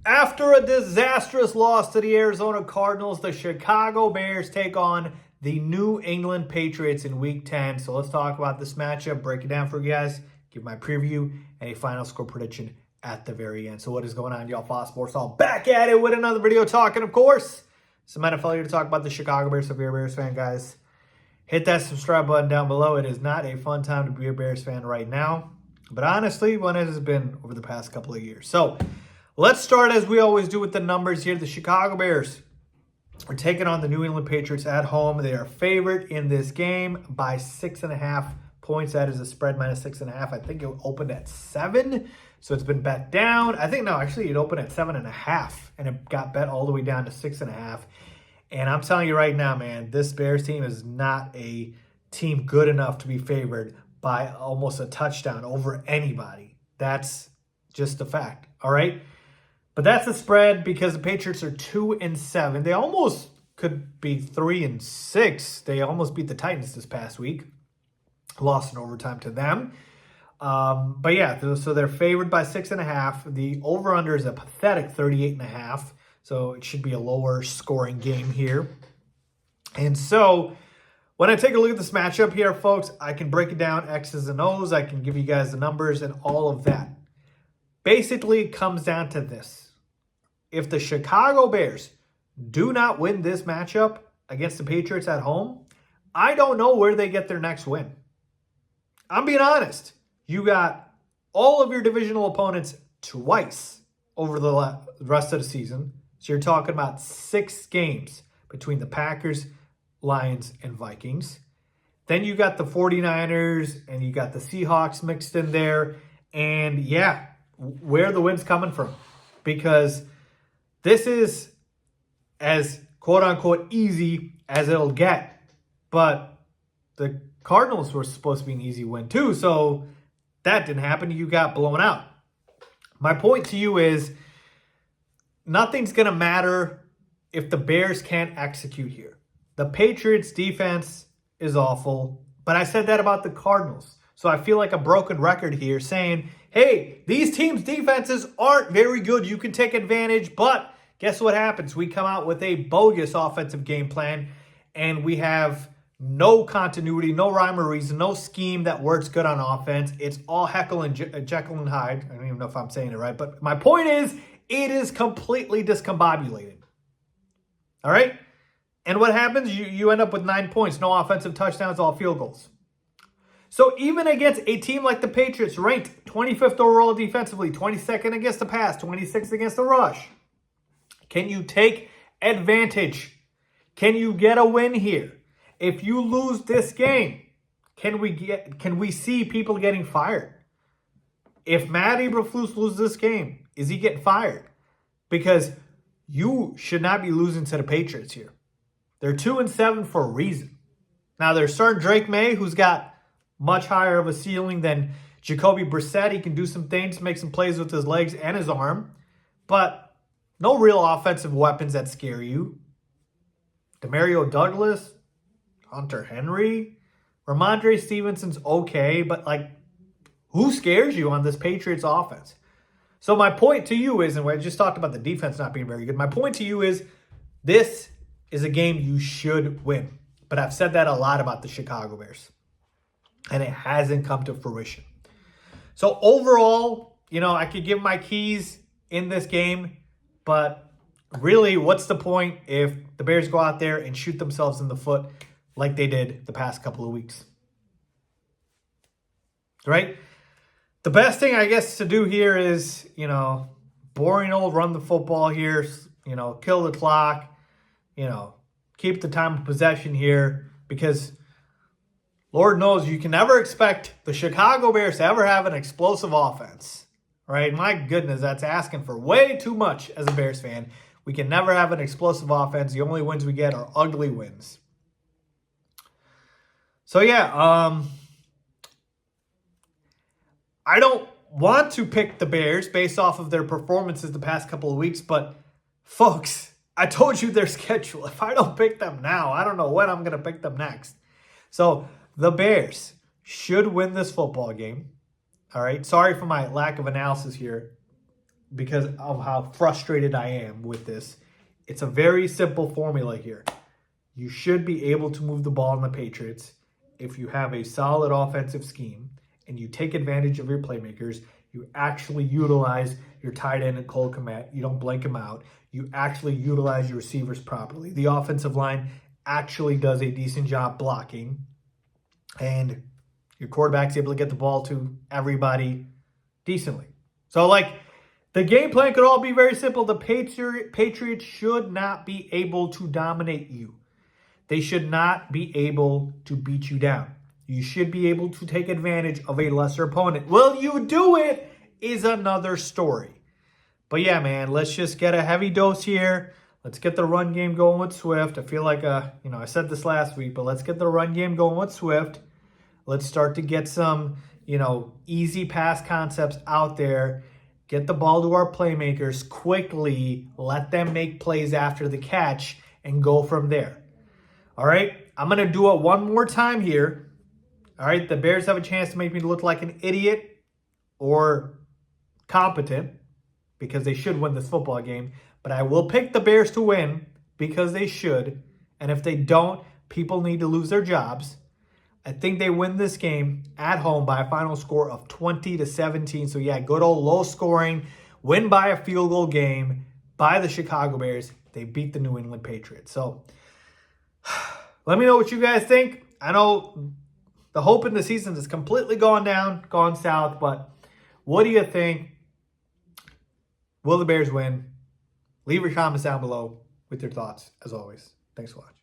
After a disastrous loss to the Arizona Cardinals, the Chicago Bears take on the New England Patriots in Week 10. So let's talk about this matchup, break it down for you guys, give my preview, and a final score prediction at the very end. So what is going on, y'all? Faiz Sports all back at it with another video talking, of course, some NFL here to talk about the Chicago Bears. So if you're a Bears fan, guys, hit that subscribe button down below. It is not a fun time to be a Bears fan right now, but honestly, one it has been over the past couple of years. So let's start as we always do with the numbers here. The Chicago Bears are taking on the New England Patriots at home. They are favored in this game by 6.5 points. That is a spread minus 6.5. I think it opened at 7, so it's been bet down. I think, no, actually it opened at 7.5, and it got bet all the way down to 6.5. And I'm telling you right now, man, this Bears team is not a team good enough to be favored by almost a touchdown over anybody. That's just a fact, all right? But that's the spread because the Patriots are 2-7. They almost could be 3-6. They almost beat the Titans this past week. Lost in overtime to them. But yeah, so they're favored by 6.5. The over-under is a pathetic 38.5. So it should be a lower scoring game here. And so when I take a look at this matchup here, folks, I can break it down X's and O's. I can give you guys the numbers and all of that. Basically, it comes down to this. If the Chicago Bears do not win this matchup against the Patriots at home, I don't know where they get their next win. I'm being honest. You got all of your divisional opponents twice over the rest of the season. So you're talking about 6 games between the Packers, Lions, and Vikings. Then you got the 49ers and you got the Seahawks mixed in there. And yeah, where are the wins coming from? Because this is as quote-unquote easy as it'll get. But the Cardinals were supposed to be an easy win too. So that didn't happen. You got blown out. My point to you is nothing's going to matter if the Bears can't execute here. The Patriots defense is awful, but I said that about the Cardinals. So I feel like a broken record here saying, hey, these teams' defenses aren't very good. You can take advantage, but guess what happens? We come out with a bogus offensive game plan, and we have no continuity, no rhyme or reason, no scheme that works good on offense. It's all Jekyll and Hyde. I don't even know if I'm saying it right, but my point is, it is completely discombobulated. All right? And what happens? You end up with 9 points, no offensive touchdowns, all field goals. So even against a team like the Patriots, ranked 25th overall defensively, 22nd against the pass, 26th against the rush, can you take advantage? Can you get a win here? If you lose this game, can we see people getting fired? If Matt Eberflus loses this game, is he getting fired? Because you should not be losing to the Patriots here. They're 2-7 for a reason. Now, they're starting Drake May, who's got much higher of a ceiling than Jacoby Brissett. He can do some things, make some plays with his legs and his arm. But no real offensive weapons that scare you. Demario Douglas, Hunter Henry, Ramondre Stevenson's okay, but like, who scares you on this Patriots offense? So my point to you is, and we just talked about the defense not being very good, my point to you is this is a game you should win. But I've said that a lot about the Chicago Bears, and it hasn't come to fruition. So overall, I could give my keys in this game, but really, what's the point if the Bears go out there and shoot themselves in the foot like they did the past couple of weeks? Right? The best thing, I guess, to do here is, boring old run the football here, kill the clock, keep the time of possession here, because Lord knows you can never expect the Chicago Bears to ever have an explosive offense, right? My goodness, that's asking for way too much as a Bears fan. We can never have an explosive offense. The only wins we get are ugly wins. So, yeah, I don't want to pick the Bears based off of their performances the past couple of weeks, but folks, I told you their schedule. If I don't pick them now, I don't know when I'm going to pick them next. So the Bears should win this football game. All right. Sorry for my lack of analysis here. because of how frustrated I am with this. It's a very simple formula here. You should be able to move the ball on the Patriots if you have a solid offensive scheme and you take advantage of your playmakers. You actually utilize your tight end and Cole Kmet. You don't blank him out. You actually utilize your receivers properly. The offensive line actually does a decent job blocking. And your quarterback's able to get the ball to everybody decently. So, the game plan could all be very simple. The Patriots should not be able to dominate you. They should not be able to beat you down. You should be able to take advantage of a lesser opponent. Will you do it is another story. But yeah, man, let's just get a heavy dose here. Let's get the run game going with Swift. I feel like, I said this last week, but let's get the run game going with Swift. Let's start to get some, easy pass concepts out there. Get the ball to our playmakers quickly. Let them make plays after the catch and go from there. All right, I'm going to do it one more time here. All right, the Bears have a chance to make me look like an idiot or competent because they should win this football game. But I will pick the Bears to win because they should. And if they don't, people need to lose their jobs. I think they win this game at home by a final score of 20-17. So yeah, good old low scoring, win by a field goal game by the Chicago Bears. They beat the New England Patriots. So let me know what you guys think. I know the hope in the season has completely gone south, but what do you think? Will the Bears win? Leave your comments down below with your thoughts, as always. Thanks for watching.